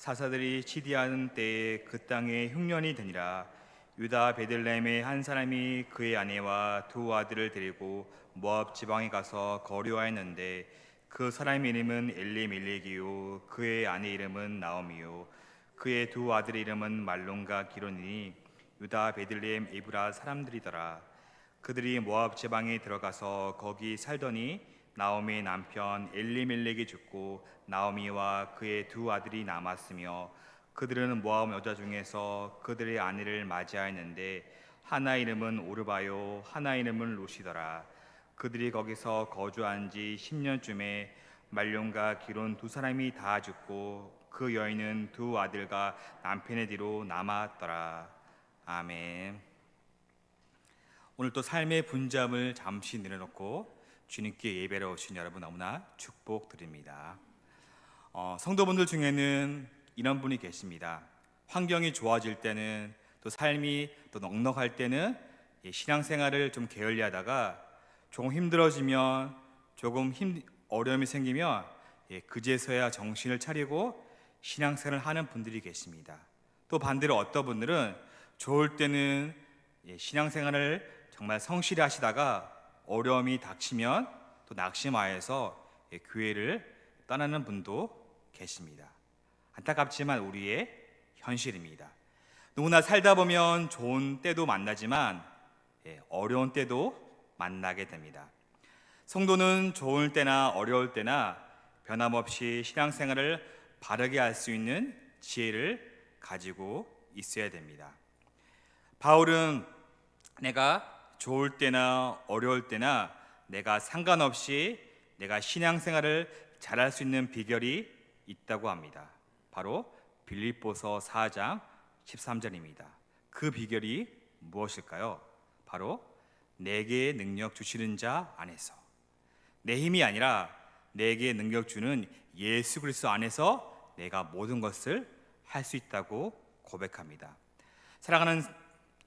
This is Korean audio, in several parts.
사사들이 치디하는 때에 그 땅에 흉년이 드니라. 유다 베들레헴의 한 사람이 그의 아내와 두 아들을 데리고 모압 지방에 가서 거류하였는데 그 사람의 이름은 엘리멜렉이요 그의 아내 이름은 나오미요 그의 두 아들의 이름은 말론과 기론이니 유다 베들레헴 에브라 사람들이더라. 그들이 모압 지방에 들어가서 거기 살더니 나오미의 남편 엘리멜렉이 죽고 나오미와 그의 두 아들이 남았으며 그들은 모압 여자 중에서 그들의 아내를 맞이하였는데 하나 이름은 오르바요 하나 이름은 롯이더라. 그들이 거기서 거주한 지 10년쯤에 말론과 기론 두 사람이 다 죽고 그 여인은 두 아들과 남편의 뒤로 남았더라. 아멘. 오늘 또 삶의 분잠을 잠시 내려놓고 주님께 예배로 오신 여러분 너무나 축복드립니다. 성도분들 중에는 이런 분이 계십니다. 환경이 좋아질 때는 또 삶이 또 넉넉할 때는 신앙생활을 좀 게을리하다가 조금 힘들어지면 조금 어려움이 생기면 그제서야 정신을 차리고 신앙생활을 하는 분들이 계십니다. 또 반대로 어떤 분들은 좋을 때는 신앙생활을 정말 성실히 하시다가 어려움이 닥치면 또 낙심하여서 교회를 떠나는 분도 계십니다. 안타깝지만 우리의 현실입니다. 누구나 살다 보면 좋은 때도 만나지만 어려운 때도 만나게 됩니다. 성도는 좋을 때나 어려울 때나 변함없이 신앙생활을 바르게 할 수 있는 지혜를 가지고 있어야 됩니다. 바울은 내가 좋을 때나 어려울 때나 내가 상관없이 내가 신앙생활을 잘할 수 있는 비결이 있다고 합니다. 바로 빌립보서 4장 13절입니다. 그 비결이 무엇일까요? 바로 내게 능력 주시는 자 안에서. 내 힘이 아니라 내게 능력 주는 예수 그리스도 안에서 내가 모든 것을 할 수 있다고 고백합니다. 사랑하는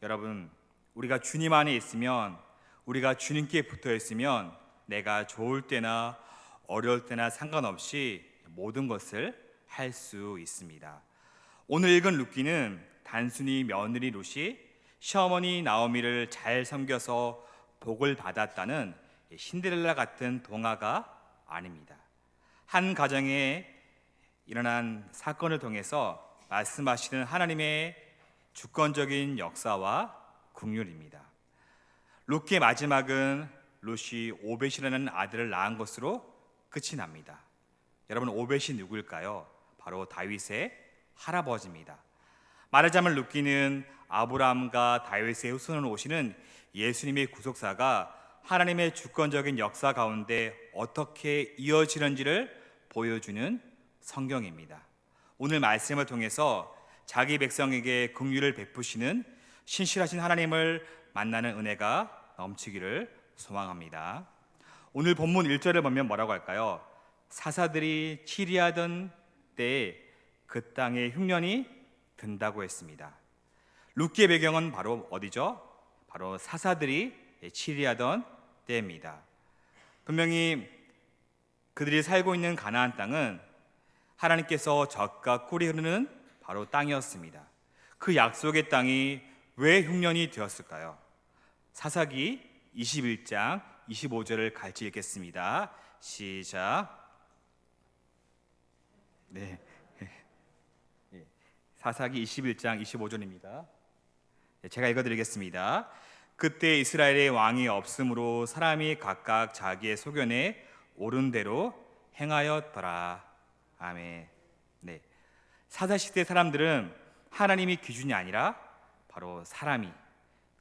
여러분, 우리가 주님 안에 있으면, 우리가 주님께 붙어 있으면 내가 좋을 때나 어려울 때나 상관없이 모든 것을 할 수 있습니다. 오늘 읽은 룻기는 단순히 며느리 룻이 시어머니 나오미를 잘 섬겨서 복을 받았다는 신데렐라 같은 동화가 아닙니다. 한 가정에 일어난 사건을 통해서 말씀하시는 하나님의 주권적인 역사와 긍휼입니다. 룻기의 마지막은 룻이 오벳이라는 아들을 낳은 것으로 끝이 납니다. 여러분, 오벳이 누구일까요? 바로 다윗의 할아버지입니다. 말하자면 룻기는 아브라함과 다윗의 후손으로 오시는 예수님의 구속사가 하나님의 주권적인 역사 가운데 어떻게 이어지는지를 보여주는 성경입니다. 오늘 말씀을 통해서 자기 백성에게 긍휼을 베푸시는 신실하신 하나님을 만나는 은혜가 넘치기를 소망합니다. 오늘 본문 1절을 보면 뭐라고 할까요? 사사들이 치리하던 때에 그 땅에 흉년이 든다고 했습니다. 룻기의 배경은 바로 어디죠? 바로 사사들이 치리하던 때입니다. 분명히 그들이 살고 있는 가나안 땅은 하나님께서 젖과 꿀이 흐르는 바로 땅이었습니다. 그 약속의 땅이 왜 흉년이 되었을까요? 사사기 21장 25절을 같이 읽겠습니다. 시작. 네. 사사기 21장 25절입니다. 제가 읽어드리겠습니다. 그때 이스라엘의 왕이 없으므로 사람이 각각 자기의 소견에 옳은 대로 행하였더라. 아멘. 네. 사사시대 사람들은 하나님이 기준이 아니라 바로 사람이,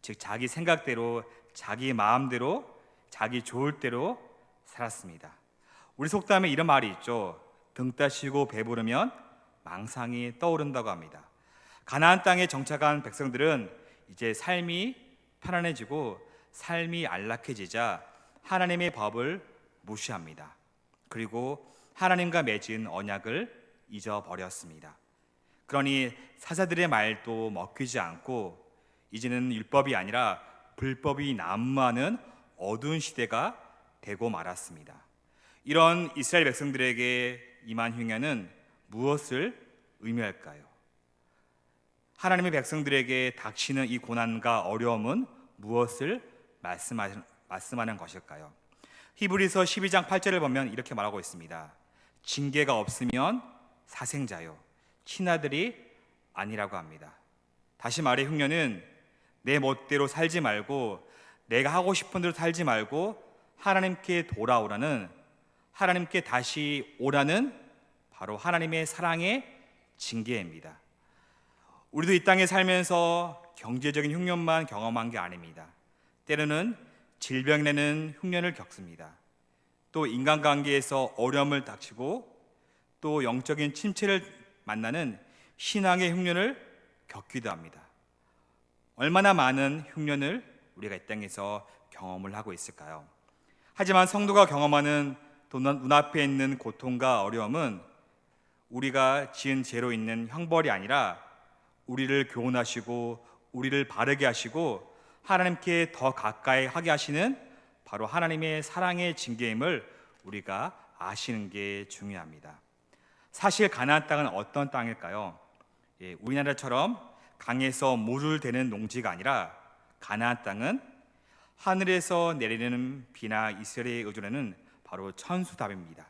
즉 자기 생각대로, 자기 마음대로, 자기 좋을 대로 살았습니다. 우리 속담에 이런 말이 있죠. 등 따시고 배부르면 망상이 떠오른다고 합니다. 가나안 땅에 정착한 백성들은 이제 삶이 편안해지고 삶이 안락해지자 하나님의 법을 무시합니다. 그리고 하나님과 맺은 언약을 잊어버렸습니다. 그러니 사사들의 말도 먹히지 않고 이제는 율법이 아니라 불법이 난무하는 어두운 시대가 되고 말았습니다. 이런 이스라엘 백성들에게 임한 흉년은 무엇을 의미할까요? 하나님의 백성들에게 닥치는 이 고난과 어려움은 무엇을 말씀하는 것일까요? 히브리서 12장 8절을 보면 이렇게 말하고 있습니다. 징계가 없으면 사생자요 친아들이 아니라고 합니다. 다시 말해 흉년은 내 멋대로 살지 말고 내가 하고 싶은 대로 살지 말고 하나님께 돌아오라는, 하나님께 다시 오라는 바로 하나님의 사랑의 징계입니다. 우리도 이 땅에 살면서 경제적인 흉년만 경험한 게 아닙니다. 때로는 질병 내는 흉년을 겪습니다. 또 인간관계에서 어려움을 닥치고 또 영적인 침체를 만나는 신앙의 흉년을 겪기도 합니다. 얼마나 많은 흉년을 우리가 이 땅에서 경험을 하고 있을까요? 하지만 성도가 경험하는 또 눈앞에 있는 고통과 어려움은 우리가 지은 죄로 있는 형벌이 아니라 우리를 교훈하시고 우리를 바르게 하시고 하나님께 더 가까이 하게 하시는 바로 하나님의 사랑의 징계임을 우리가 아시는 게 중요합니다. 사실 가나안 땅은 어떤 땅일까요? 우리나라처럼 강에서 물을 대는 농지가 아니라 가나안 땅은 하늘에서 내리는 비나 이스라엘에 의존하는 바로 천수답입니다.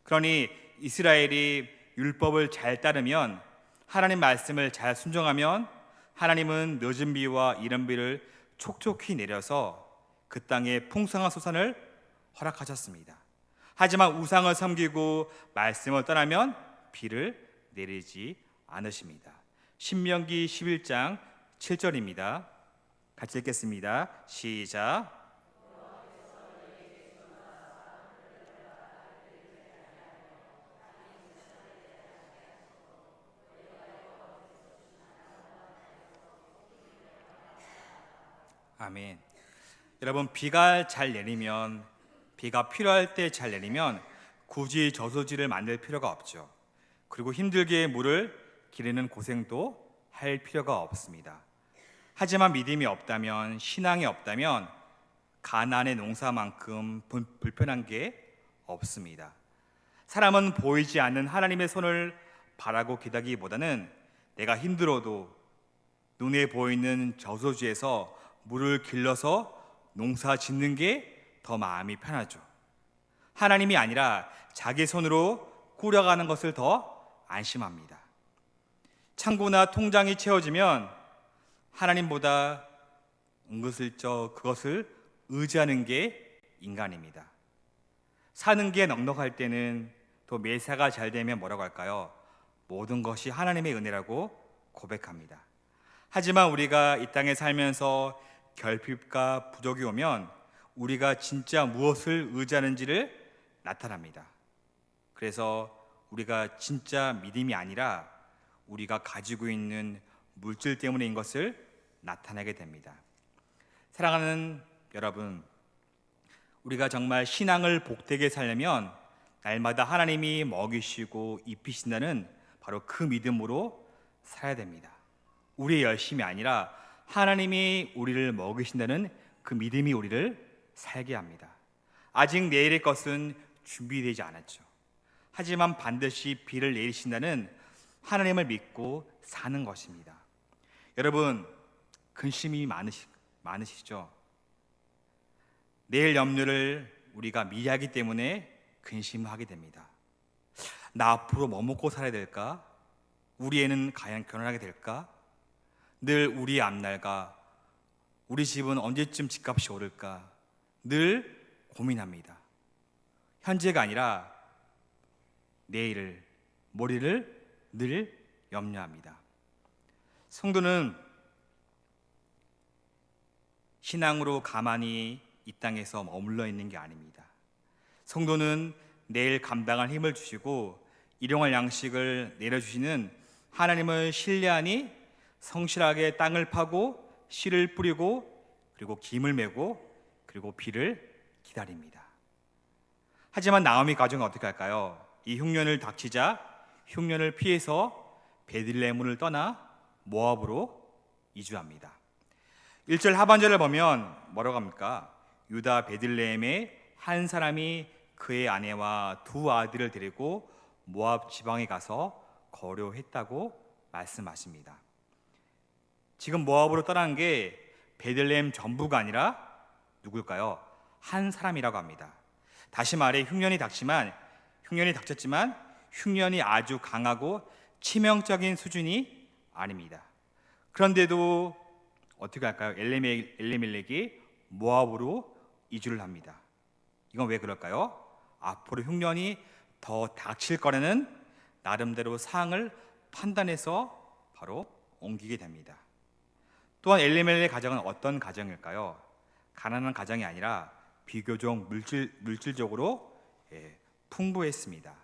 그러니 이스라엘이 율법을 잘 따르면, 하나님 말씀을 잘 순종하면 하나님은 늦은 비와 이른 비를 촉촉히 내려서 그 땅에 풍성한 소산을 허락하셨습니다. 하지만 우상을 섬기고 말씀을 떠나면 비를 내리지 않으십니다. 신명기 11장 7절입니다. 같이 읽겠습니다. 시작. 아멘. 여러분, 비가 잘 내리면, 비가 필요할 때 잘 내리면 굳이 저수지를 만들 필요가 없죠. 그리고 힘들게 물을 기르는 고생도 할 필요가 없습니다. 하지만 믿음이 없다면, 신앙이 없다면 가나안의 농사만큼 불편한 게 없습니다. 사람은 보이지 않는 하나님의 손을 바라고 기다리기보다는 내가 힘들어도 눈에 보이는 저수지에서 물을 길러서 농사 짓는 게 더 마음이 편하죠. 하나님이 아니라 자기 손으로 꾸려가는 것을 더 안심합니다. 창고나 통장이 채워지면 하나님보다 은근슬쩍 그것을 의지하는 게 인간입니다. 사는 게 넉넉할 때는, 또 매사가 잘 되면 뭐라고 할까요? 모든 것이 하나님의 은혜라고 고백합니다. 하지만 우리가 이 땅에 살면서 결핍과 부족이 오면 우리가 진짜 무엇을 의지하는지를 나타납니다. 그래서 우리가 진짜 믿음이 아니라 우리가 가지고 있는 물질 때문인 것을 나타내게 됩니다. 사랑하는 여러분, 우리가 정말 신앙을 복되게 살려면 날마다 하나님이 먹이시고 입히신다는 바로 그 믿음으로 살아야 됩니다. 우리의 열심이 아니라 하나님이 우리를 먹이신다는 그 믿음이 우리를 살게 합니다. 아직 내일의 것은 준비되지 않았죠. 하지만 반드시 비를 내리신다는 하나님을 믿고 사는 것입니다. 여러분, 근심이 많으시죠? 내일 염려를 우리가 미리하기 때문에 근심하게 됩니다. 나 앞으로 뭐 먹고 살아야 될까? 우리 애는 과연 결혼하게 될까? 늘 우리의 앞날과 우리 집은 언제쯤 집값이 오를까? 늘 고민합니다. 현재가 아니라 내일을, 모레를 늘 염려합니다. 성도는 신앙으로 가만히 이 땅에서 머물러 있는 게 아닙니다. 성도는 내일 감당할 힘을 주시고 일용할 양식을 내려주시는 하나님을 신뢰하니 성실하게 땅을 파고 씨를 뿌리고 그리고 김을 메고 그리고 비를 기다립니다. 하지만 나오미 가정은 어떻게 할까요? 이 흉년을 닥치자 흉년을 피해서 베들레헴을 떠나 모압으로 이주합니다. 1절 하반절을 보면 뭐라고 합니까? 유다 베들레헴에 한 사람이 그의 아내와 두 아들을 데리고 모압 지방에 가서 거류했다고 말씀하십니다. 지금 모압으로 떠난 게 베들레헴 전부가 아니라 누굴까요? 한 사람이라고 합니다. 다시 말해 흉년이 닥쳤지만 흉년이 아주 강하고 치명적인 수준이 아닙니다. 그런데도 어떻게 할까요? 엘리멜렉이 모압으로 이주를 합니다. 이건 왜 그럴까요? 앞으로 흉년이 더 닥칠 거라는 나름대로 상황을 판단해서 바로 옮기게 됩니다. 또한 엘리멜렉 가정은 어떤 가정일까요? 가난한 가정이 아니라 비교적 물질적으로 풍부했습니다.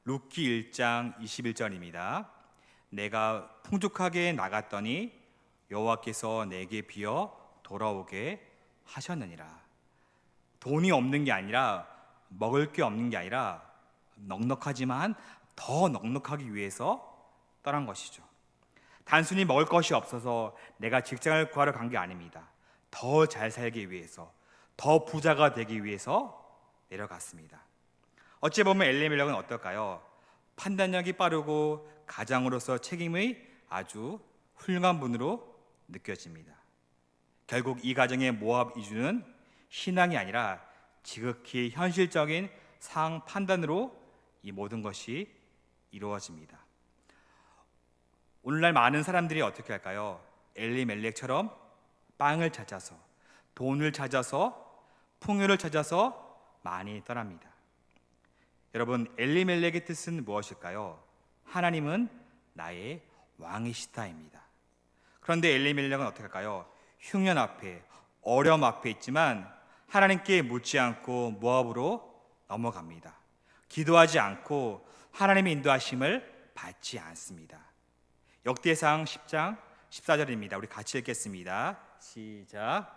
룻기 1장 21절입니다. 내가 풍족하게 나갔더니 여호와께서 내게 비어 돌아오게 하셨느니라. 돈이 없는 게 아니라, 먹을 게 없는 게 아니라 넉넉하지만 더 넉넉하기 위해서 떠난 것이죠. 단순히 먹을 것이 없어서 내가 직장을 구하러 간 게 아닙니다. 더 잘 살기 위해서, 더 부자가 되기 위해서 내려갔습니다. 어찌 보면 엘리멜렉은 어떨까요? 판단력이 빠르고 가장으로서 책임의 아주 훌륭한 분으로 느껴집니다. 결국 이 가정의 모압 이주는 신앙이 아니라 지극히 현실적인 상황 판단으로 이 모든 것이 이루어집니다. 오늘날 많은 사람들이 어떻게 할까요? 엘리멜렉처럼 빵을 찾아서, 돈을 찾아서, 풍요를 찾아서 많이 떠납니다. 여러분, 엘리멜렉의 뜻은 무엇일까요? 하나님은 나의 왕이시다입니다. 그런데 엘리멜렉은 어떻게 할까요? 흉년 앞에, 어려움 앞에 있지만 하나님께 묻지 않고 모압으로 넘어갑니다. 기도하지 않고 하나님의 인도하심을 받지 않습니다. 역대상 10장 14절입니다. 우리 같이 읽겠습니다. 시작.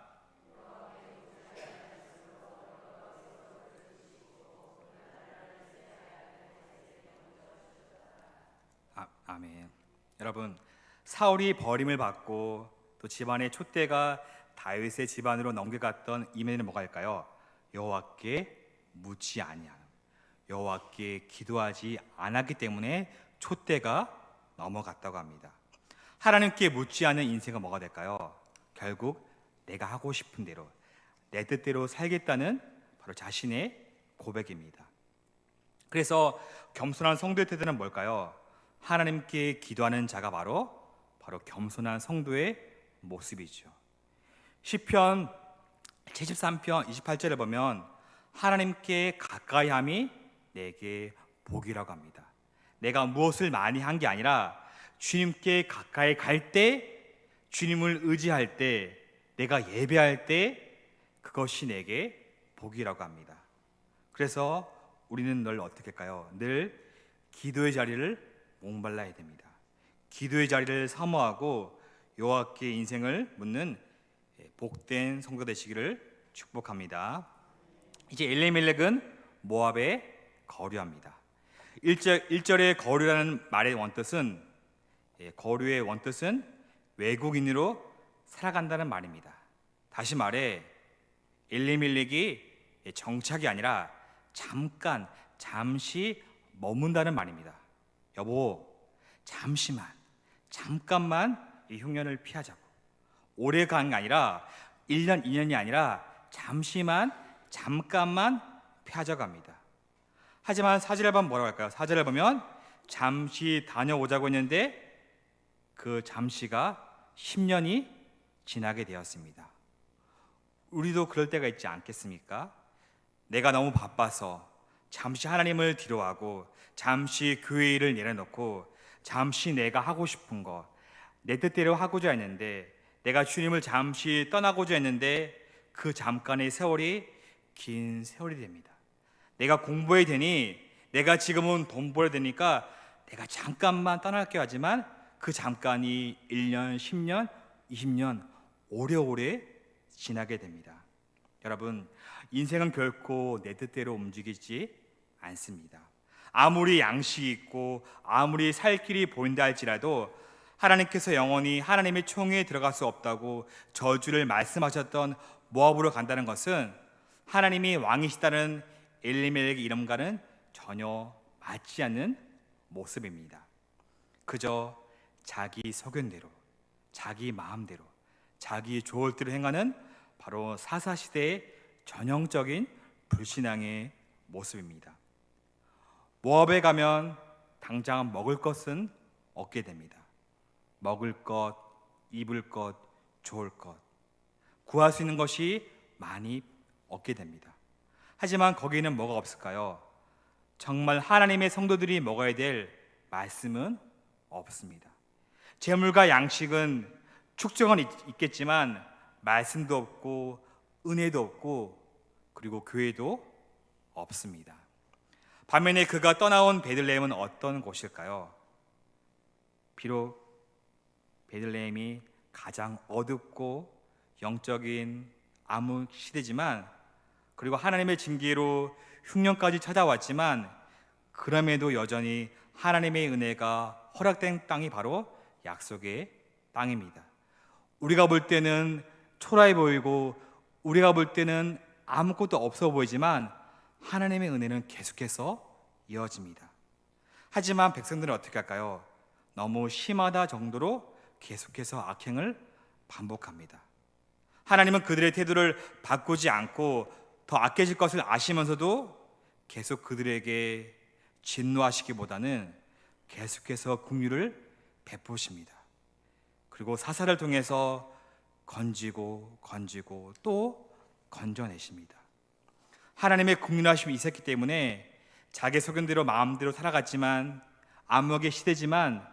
아멘. 여러분, 사울이 버림을 받고 또 집안의 촛대가 다윗의 집안으로 넘겨갔던 이면에는 뭐가 있을까요? 여호와께 묻지 아니함, 여호와께 기도하지 않았기 때문에 촛대가 넘어갔다고 합니다. 하나님께 묻지 않은 인생은 뭐가 될까요? 결국 내가 하고 싶은 대로, 내 뜻대로 살겠다는 바로 자신의 고백입니다. 그래서 겸손한 성도의 태도는 뭘까요? 하나님께 기도하는 자가 바로 겸손한 성도의 모습이죠. 시편 73편 28절에 보면 하나님께 가까이함이 내게 복이라고 합니다. 내가 무엇을 많이 한 게 아니라 주님께 가까이 갈 때, 주님을 의지할 때, 내가 예배할 때 그것이 내게 복이라고 합니다. 그래서 우리는 늘 어떻게 할까요? 늘 기도의 자리를 목말라야 됩니다. 기도의 자리를 사모하고 여호와께 인생을 묻는 복된 성도 되시기를 축복합니다. 이제 엘리멜렉은 모압에 거류합니다. 1절의 거류라는 말의 원뜻은, 거류의 원뜻은 외국인으로 살아간다는 말입니다. 다시 말해 엘리멜렉이 정착이 아니라 잠시 머문다는 말입니다. 여보, 잠깐만 이 흉년을 피하자고. 오래 간 게 아니라 1년, 2년이 아니라 잠깐만 피하자고 합니다. 하지만 사절에 보면 뭐라고 할까요? 사절에 보면 잠시 다녀오자고 했는데 그 잠시가 10년이 지나게 되었습니다. 우리도 그럴 때가 있지 않겠습니까? 내가 너무 바빠서 잠시 하나님을 뒤로하고 잠시 교회 일을 내려놓고 잠시 내가 하고 싶은 거, 내 뜻대로 하고자 했는데, 내가 주님을 잠시 떠나고자 했는데 그 잠깐의 세월이 긴 세월이 됩니다. 내가 공부해야 되니, 내가 지금은 돈 벌어야 되니까 내가 잠깐만 떠날게요 하지만 그 잠깐이 1년, 10년, 20년 오래오래 지나게 됩니다. 여러분, 인생은 결코 내 뜻대로 움직이지 않습니다. 아무리 양식이 있고 아무리 살 길이 보인다 할지라도 하나님께서 영원히 하나님의 총회에 들어갈 수 없다고 저주를 말씀하셨던 모압으로 간다는 것은 하나님이 왕이시다는 엘리멜렉의 이름과는 전혀 맞지 않는 모습입니다. 그저 자기 소견대로, 자기 마음대로, 자기 좋을 대로 행하는 바로 사사시대의 전형적인 불신앙의 모습입니다. 모압에 가면 당장 먹을 것은 얻게 됩니다. 먹을 것, 입을 것, 좋을 것, 구할 수 있는 것이 많이 얻게 됩니다. 하지만 거기는 뭐가 없을까요? 정말 하나님의 성도들이 먹어야 될 말씀은 없습니다. 재물과 양식은 축적은 있겠지만 말씀도 없고 은혜도 없고 그리고 교회도 없습니다. 반면에 그가 떠나온 베들레헴은 어떤 곳일까요? 비록 베들레헴이 가장 어둡고 영적인 암흑 시대지만, 그리고 하나님의 징계로 흉년까지 찾아왔지만, 그럼에도 여전히 하나님의 은혜가 허락된 땅이 바로 약속의 땅입니다. 우리가 볼 때는 초라해 보이고 우리가 볼 때는 아무것도 없어 보이지만 하나님의 은혜는 계속해서 이어집니다. 하지만 백성들은 어떻게 할까요? 너무 심하다 정도로 계속해서 악행을 반복합니다. 하나님은 그들의 태도를 바꾸지 않고 더 악해질 것을 아시면서도 계속 그들에게 진노하시기보다는 계속해서 긍휼을 베푸십니다. 그리고 사사를 통해서 건지고 또 건져내십니다. 하나님의 긍휼하심이 있었기 때문에 자기 소견대로 마음대로 살아갔지만, 암흑의 시대지만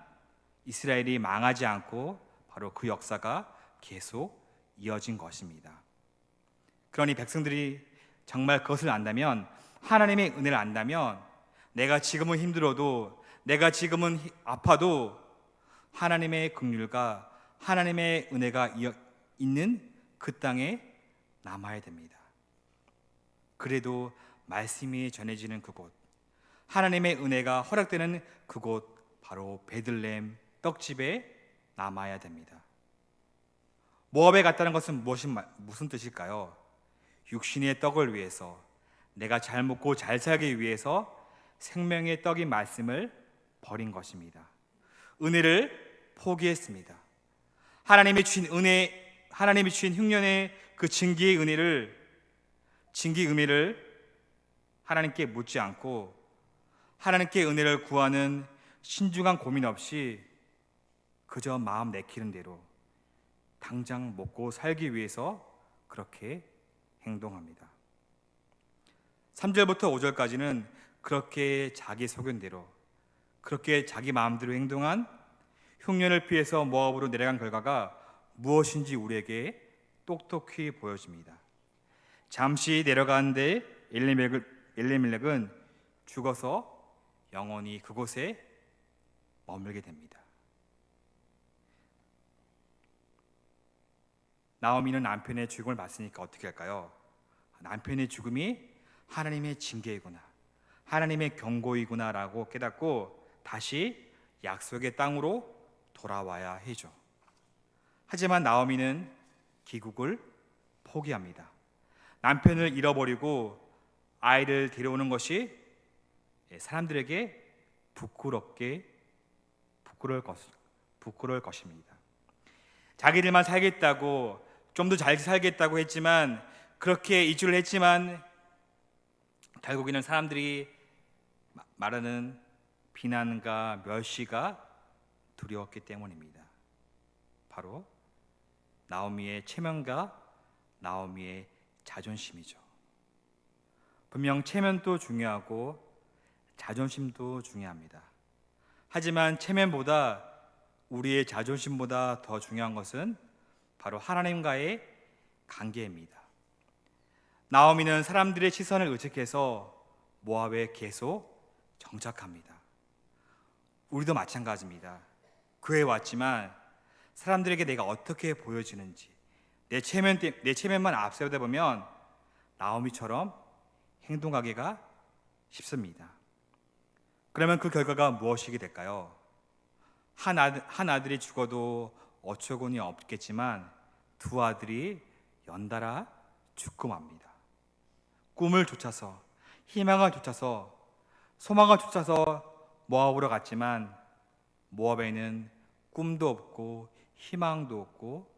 이스라엘이 망하지 않고 바로 그 역사가 계속 이어진 것입니다. 그러니 백성들이 정말 그것을 안다면, 하나님의 은혜를 안다면, 내가 지금은 힘들어도, 내가 지금은 아파도 하나님의 긍휼과 하나님의 은혜가 있는 그 땅에 남아야 됩니다. 그래도 말씀이 전해지는 그곳, 하나님의 은혜가 허락되는 그곳, 바로 베들레헴 떡집에 남아야 됩니다. 모압에 갔다는 것은 무슨 뜻일까요? 육신의 떡을 위해서, 내가 잘 먹고 잘 살기 위해서 생명의 떡인 말씀을 버린 것입니다. 은혜를 포기했습니다. 하나님이 주신 은혜, 하나님이 주신 흉년의 그 징계의 은혜를, 징계 의미를 하나님께 묻지 않고 하나님께 은혜를 구하는 신중한 고민 없이 그저 마음 내키는 대로 당장 먹고 살기 위해서 그렇게 행동합니다. 3절부터 5절까지는 그렇게 자기 소견대로, 그렇게 자기 마음대로 행동한 흉년을 피해서 모압으로 내려간 결과가 무엇인지 우리에게 똑똑히 보여집니다. 잠시 내려가는데 엘리멜렉은 죽어서 영원히 그곳에 머물게 됩니다. 나오미는 남편의 죽음을 봤으니까 어떻게 할까요? 남편의 죽음이 하나님의 징계이구나, 하나님의 경고이구나 라고 깨닫고 다시 약속의 땅으로 돌아와야 해죠. 하지만 나오미는 귀국을 포기합니다. 남편을 잃어버리고 아이를 데려오는 것이 사람들에게 부끄러울 것입니다. 자기들만 살겠다고, 좀 더 잘 살겠다고 했지만, 그렇게 이주를 했지만 결국에는 사람들이 말하는 비난과 멸시가 두려웠기 때문입니다. 바로 나오미의 체면과 나오미의 자존심이죠. 분명 체면도 중요하고 자존심도 중요합니다. 하지만 체면보다, 우리의 자존심보다 더 중요한 것은 바로 하나님과의 관계입니다. 나오미는 사람들의 시선을 의식해서 모압에 계속 정착합니다. 우리도 마찬가지입니다. 교회에 왔지만 사람들에게 내가 어떻게 보여지는지, 내 체면만 앞세우다 보면 나오미처럼 행동하기가 쉽습니다. 그러면 그 결과가 무엇이게 될까요? 한 아들이 죽어도 어처구니 없겠지만 두 아들이 연달아 죽고 맙니다. 꿈을 쫓아서, 희망을 쫓아서, 소망을 쫓아서 모압으로 갔지만 모압에는 꿈도 없고 희망도 없고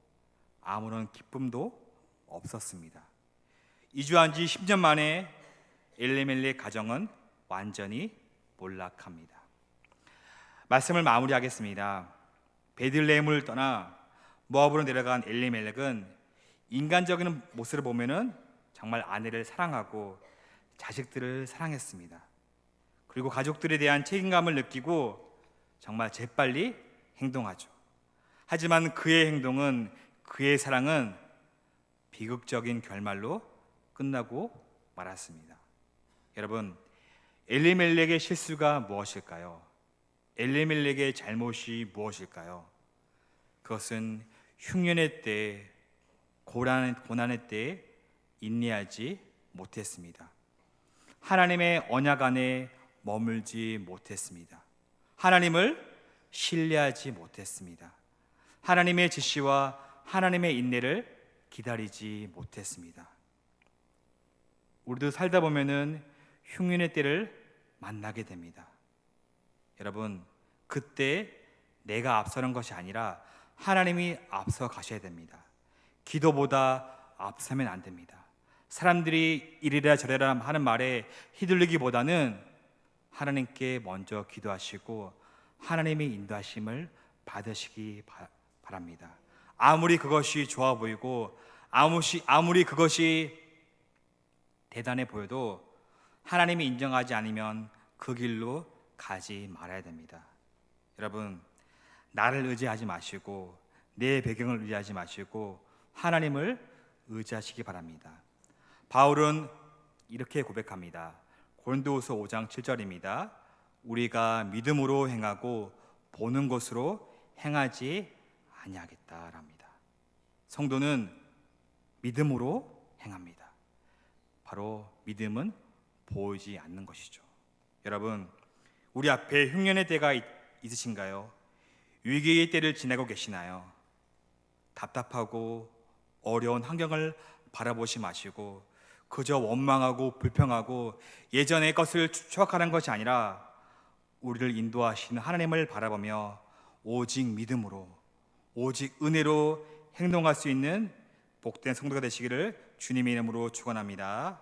아무런 기쁨도 없었습니다. 이주한 지 10년 만에 엘리멜렉 가정은 완전히 몰락합니다. 말씀을 마무리하겠습니다. 베들레헴을 떠나 모압으로 내려간 엘리멜렉은 인간적인 모습을 보면은 정말 아내를 사랑하고 자식들을 사랑했습니다. 그리고 가족들에 대한 책임감을 느끼고 정말 재빨리 행동하죠. 하지만 그의 행동은, 그의 사랑은 비극적인 결말로 끝나고 말았습니다. 여러분, 엘리멜렉의 실수가 무엇일까요? 엘리멜렉의 잘못이 무엇일까요? 그것은 흉년의 때, 고난의 때에 인내하지 못했습니다. 하나님의 언약 안에 머물지 못했습니다. 하나님을 신뢰하지 못했습니다. 하나님의 지시와 하나님의 인내를 기다리지 못했습니다. 우리도 살다 보면은 흉년의 때를 만나게 됩니다. 여러분, 그때 내가 앞서는 것이 아니라 하나님이 앞서 가셔야 됩니다. 기도보다 앞서면 안 됩니다. 사람들이 이리라 저리라 하는 말에 휘둘리기보다는 하나님께 먼저 기도하시고 하나님의 인도하심을 받으시기 바랍니다. 아무리 그것이 좋아 보이고 아무리 그것이 대단해 보여도 하나님이 인정하지 않으면 그 길로 가지 말아야 됩니다. 여러분, 나를 의지하지 마시고 내 배경을 의지하지 마시고 하나님을 의지하시기 바랍니다. 바울은 이렇게 고백합니다. 고린도후서 5장 7절입니다. 우리가 믿음으로 행하고 보는 것으로 행하지 아니하겠다랍니다. 성도는 믿음으로 행합니다. 바로 믿음은 보이지 않는 것이죠. 여러분, 우리 앞에 흉년의 때가 있으신가요? 위기의 때를 지내고 계시나요? 답답하고 어려운 환경을 바라보지 마시고 그저 원망하고 불평하고 예전의 것을 추억하는 것이 아니라 우리를 인도하시는 하나님을 바라보며 오직 믿음으로, 오직 은혜로 행동할 수 있는 복된 성도가 되시기를 주님의 이름으로 축원합니다.